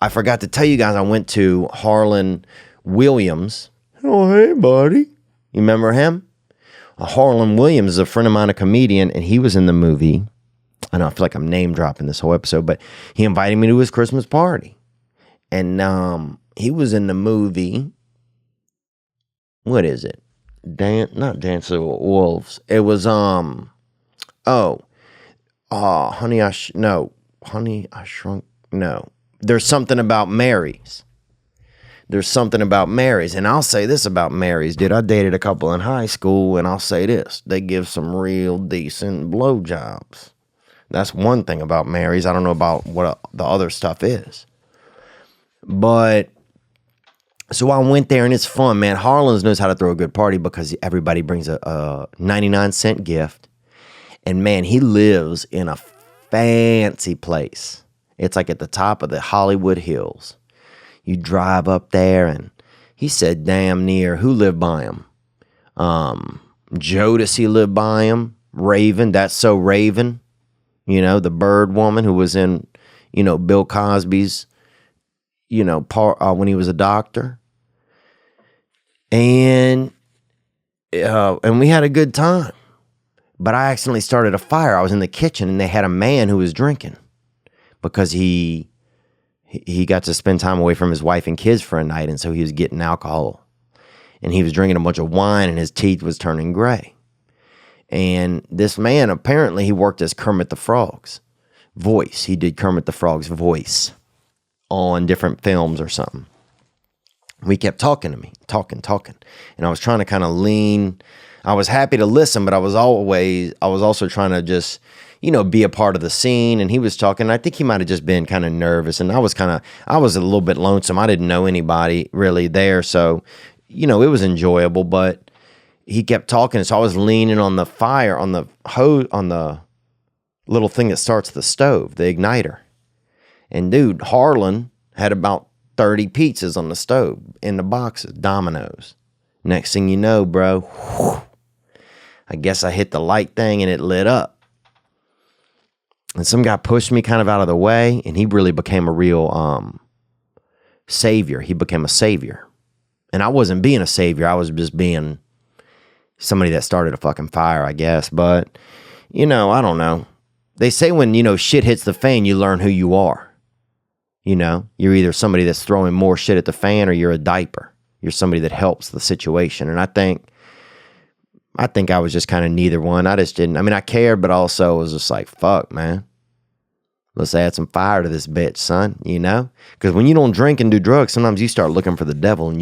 I forgot to tell you guys, I went to Harland Williams. Oh, hey, buddy. You remember him? Harland Williams is a friend of mine, a comedian, and he was in the movie. I know I feel like I'm name dropping this whole episode, but he invited me to his Christmas party. And he was in the movie. What is it? Not Dance of Wolves. It was Honey I Shrunk. No. There's something about Mary's. And I'll say this about Mary's, dude. I dated a couple in high school, and I'll say this. They give some real decent blowjobs. That's one thing about Mary's. I don't know about what the other stuff is. But, so I went there, and it's fun, man. Harlan's knows how to throw a good party because everybody brings a 99-cent gift. And, man, he lives in a fancy place. It's like at the top of the Hollywood Hills. You drive up there, and he said damn near, who lived by him? Jodeci lived by him. Raven, That's So Raven. You know, the bird woman who was in, Bill Cosby's, when he was a doctor. And we had a good time. But I accidentally started a fire. I was in the kitchen, and they had a man who was drinking because he got to spend time away from his wife and kids for a night, and so he was getting alcohol. And he was drinking a bunch of wine, and his teeth was turning gray. And this man, apparently, he worked as Kermit the Frog's voice. He did Kermit the Frog's voice on different films or something. We kept talking to me, talking. And I was trying to kind of lean. I was happy to listen, but I was also trying to just, be a part of the scene. And he was talking. I think he might have just been kind of nervous. And I was a little bit lonesome. I didn't know anybody really there. So, it was enjoyable, but he kept talking. So I was leaning on the fire, on the hose, on the little thing that starts the stove, the igniter. And dude, Harlan had about 30 pizzas on the stove in the boxes, Domino's. Next thing you know, bro, whew, I guess I hit the light thing and it lit up. And some guy pushed me kind of out of the way, and he really became a real savior. He became a savior. And I wasn't being a savior. I was just being somebody that started a fucking fire, I guess. But, I don't know. They say when, shit hits the fan, you learn who you are. You're either somebody that's throwing more shit at the fan, or you're a diaper. You're somebody that helps the situation. And I think I was just kind of neither one. I just didn't, I cared, but also was just like, fuck, man. Let's add some fire to this bitch, son, Because when you don't drink and do drugs, sometimes you start looking for the devil, and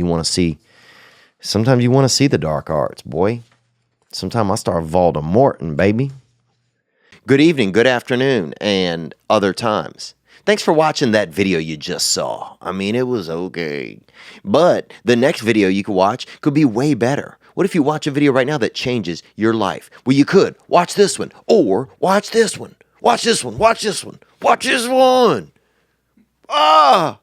sometimes you want to see the dark arts, boy. Sometimes I start Voldemorting, baby. Good evening, good afternoon, and other times. Thanks for watching that video you just saw. It was okay. But the next video you could watch could be way better. What if you watch a video right now that changes your life? Well, you could. Watch this one. Or watch this one. Watch this one. Watch this one. Watch this one. Ah!